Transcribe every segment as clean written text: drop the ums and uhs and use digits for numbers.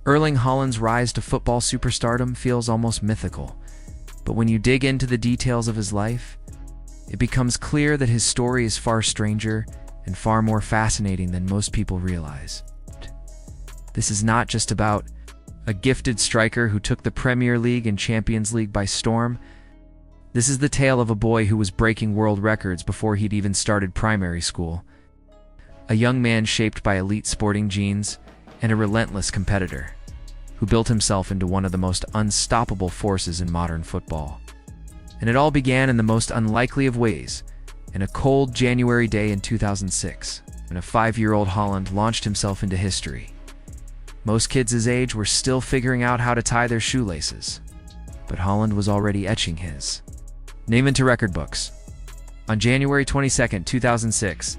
Erling Haaland's rise to football superstardom feels almost mythical, but when you dig into the details of his life, it becomes clear that his story is far stranger and far more fascinating than most people realize. This is not just about a gifted striker who took the Premier League and Champions League by storm. This is the tale of a boy who was breaking world records before he'd even started primary school. A young man shaped by elite sporting genes and a relentless competitor who built himself into one of the most unstoppable forces in modern football. And it all began in the most unlikely of ways, in a cold January day in 2006, when a 5-year-old Haaland launched himself into history. Most kids his age were still figuring out how to tie their shoelaces, but Haaland was already etching his name into record books. On January 22, 2006,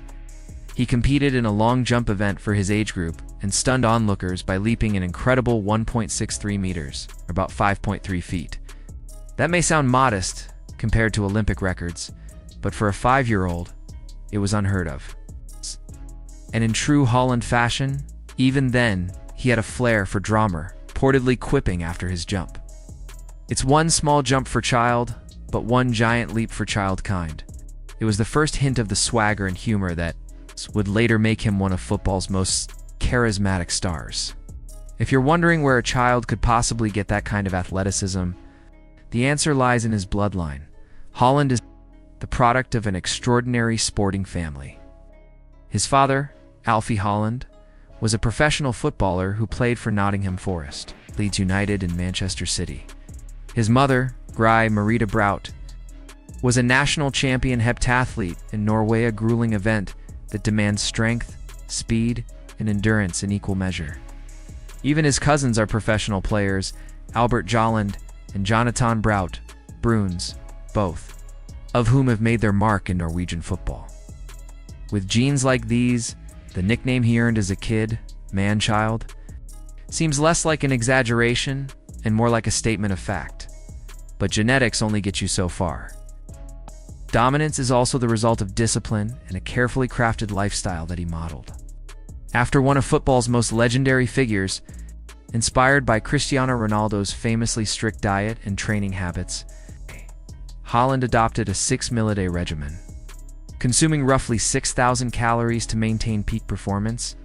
he competed in a long jump event for his age group and stunned onlookers by leaping an incredible 1.63 meters, or about 5.3 feet. That may sound modest compared to Olympic records, but for a 5-year-old, it was unheard of. And in true Haaland fashion, even then, he had a flair for drama, reportedly quipping after his jump. "It's one small jump for child, but one giant leap for childkind." It was the first hint of the swagger and humor that would later make him one of football's most charismatic stars. If you're wondering where a child could possibly get that kind of athleticism, the answer lies in his bloodline. Haaland is the product of an extraordinary sporting family. His father, Alfie Haaland, was a professional footballer who played for Nottingham Forest, Leeds United, and Manchester City. His mother, Gry Merida Braut, was a national champion heptathlete in Norway, a grueling event that demands strength, speed, and endurance in equal measure. Even his cousins are professional players, Albert Jolland and Jonathan Braut Bruns, both of whom have made their mark in Norwegian football. With genes like these, the nickname he earned as a kid, man-child, seems less like an exaggeration and more like a statement of fact. But genetics only get you so far. Dominance is also the result of discipline and a carefully crafted lifestyle that he modeled. After one of football's most legendary figures, inspired by Cristiano Ronaldo's famously strict diet and training habits, Haaland adopted a 6-meal-a-day regimen, consuming roughly 6,000 calories to maintain peak performance.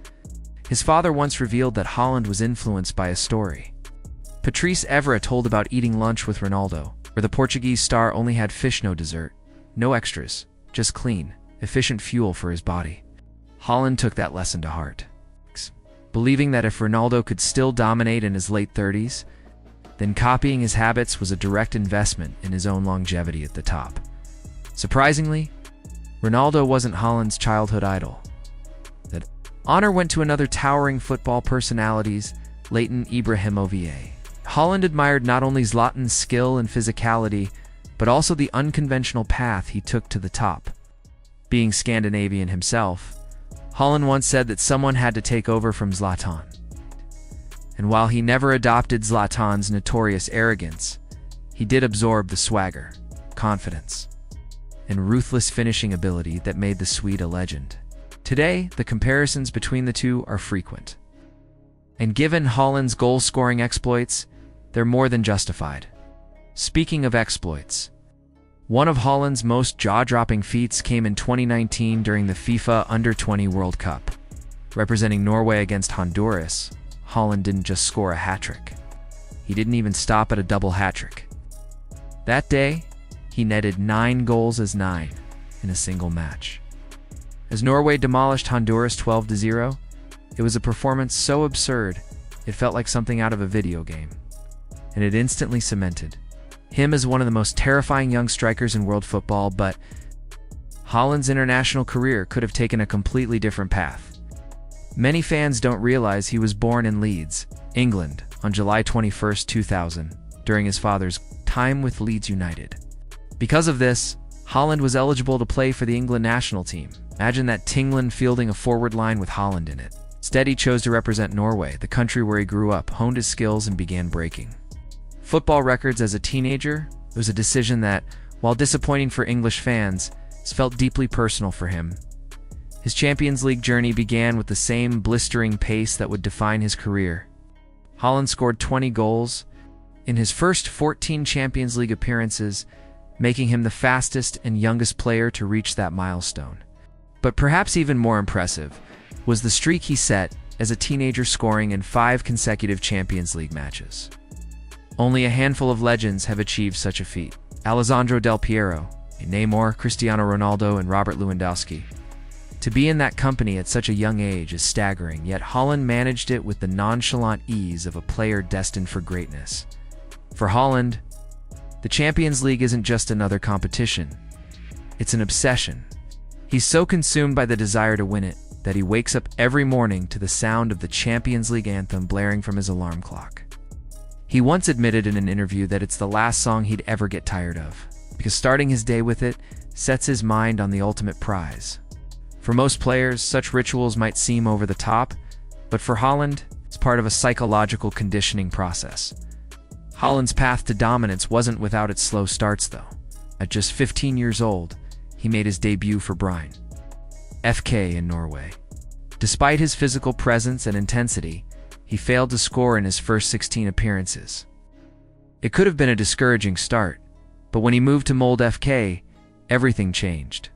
His father once revealed that Haaland was influenced by a story Patrice Evra told about eating lunch with Ronaldo, where the Portuguese star only had fish, no dessert, no extras, just clean, efficient fuel for his body. Haaland took that lesson to heart, believing that if Ronaldo could still dominate in his late 30s, then copying his habits was a direct investment in his own longevity at the top. Surprisingly, Ronaldo wasn't Haaland's childhood idol. That honor went to another towering football personalities, Zlatan Ibrahimovic. Haaland admired not only Zlatan's skill and physicality, but also the unconventional path he took to the top. Being Scandinavian himself, Haaland once said that someone had to take over from Zlatan. And while he never adopted Zlatan's notorious arrogance, he did absorb the swagger, confidence, and ruthless finishing ability that made the Swede a legend. Today, the comparisons between the two are frequent. And given Haaland's goal-scoring exploits, they're more than justified. Speaking of exploits, one of Haaland's most jaw-dropping feats came in 2019 during the FIFA Under-20 World Cup. Representing Norway against Honduras, Haaland didn't just score a hat-trick. He didn't even stop at a double hat-trick. That day, he netted 9 goals as 9 in a single match. As Norway demolished Honduras 12-0, it was a performance so absurd, it felt like something out of a video game. And it instantly cemented him as one of the most terrifying young strikers in world football, but Haaland's international career could have taken a completely different path. Many fans don't realize he was born in Leeds, England, on July 21, 2000, during his father's time with Leeds United. Because of this, Haaland was eligible to play for the England national team. Imagine that England fielding a forward line with Haaland in it. Instead, he chose to represent Norway, the country where he grew up, honed his skills, and began breaking football records as a teenager. It was a decision that, while disappointing for English fans, felt deeply personal for him. His Champions League journey began with the same blistering pace that would define his career. Haaland scored 20 goals in his first 14 Champions League appearances, making him the fastest and youngest player to reach that milestone. But perhaps even more impressive was the streak he set as a teenager, scoring in 5 consecutive Champions League matches. Only a handful of legends have achieved such a feat. Alessandro Del Piero, Neymar, Cristiano Ronaldo, and Robert Lewandowski. To be in that company at such a young age is staggering, yet Haaland managed it with the nonchalant ease of a player destined for greatness. For Haaland, the Champions League isn't just another competition. It's an obsession. He's so consumed by the desire to win it that he wakes up every morning to the sound of the Champions League anthem blaring from his alarm clock. He once admitted in an interview that it's the last song he'd ever get tired of, because starting his day with it sets his mind on the ultimate prize. For most players, such rituals might seem over the top, but for Haaland, it's part of a psychological conditioning process. Haaland's path to dominance wasn't without its slow starts, though. At just 15 years old, he made his debut for Bryn FK in Norway. Despite his physical presence and intensity, he failed to score in his first 16 appearances. It could have been a discouraging start, but when he moved to Molde FK, everything changed.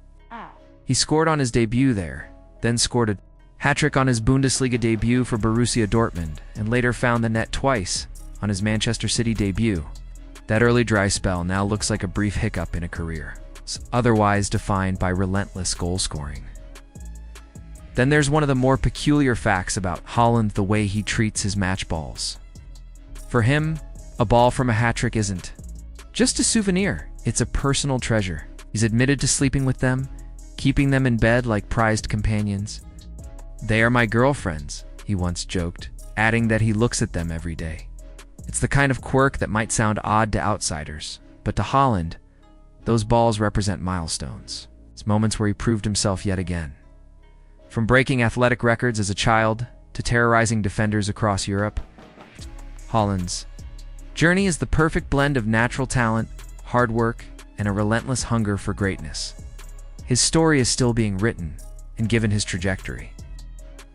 He scored on his debut there, then scored a hat-trick on his Bundesliga debut for Borussia Dortmund, and later found the net twice on his Manchester City debut. That early dry spell now looks like a brief hiccup in a career, otherwise defined by relentless goal scoring. Then there's one of the more peculiar facts about Haaland: the way he treats his match balls. For him, a ball from a hat-trick isn't just a souvenir, it's a personal treasure. He's admitted to sleeping with them, keeping them in bed like prized companions. "They are my girlfriends," he once joked, adding that he looks at them every day. It's the kind of quirk that might sound odd to outsiders, but to Haaland, those balls represent milestones. It's moments where he proved himself yet again. From breaking athletic records as a child to terrorizing defenders across Europe, Haaland's journey is the perfect blend of natural talent, hard work, and a relentless hunger for greatness. His story is still being written, and given his trajectory,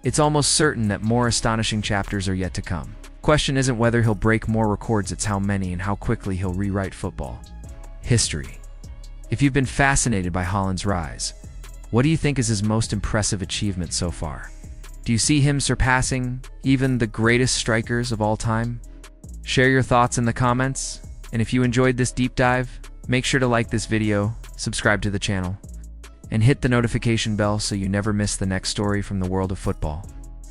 it's almost certain that more astonishing chapters are yet to come. The question isn't whether he'll break more records, it's how many and how quickly he'll rewrite football history. If you've been fascinated by Haaland's rise, what do you think is his most impressive achievement so far? Do you see him surpassing even the greatest strikers of all time? Share your thoughts in the comments, and if you enjoyed this deep dive, make sure to like this video, subscribe to the channel, and hit the notification bell so you never miss the next story from the world of football.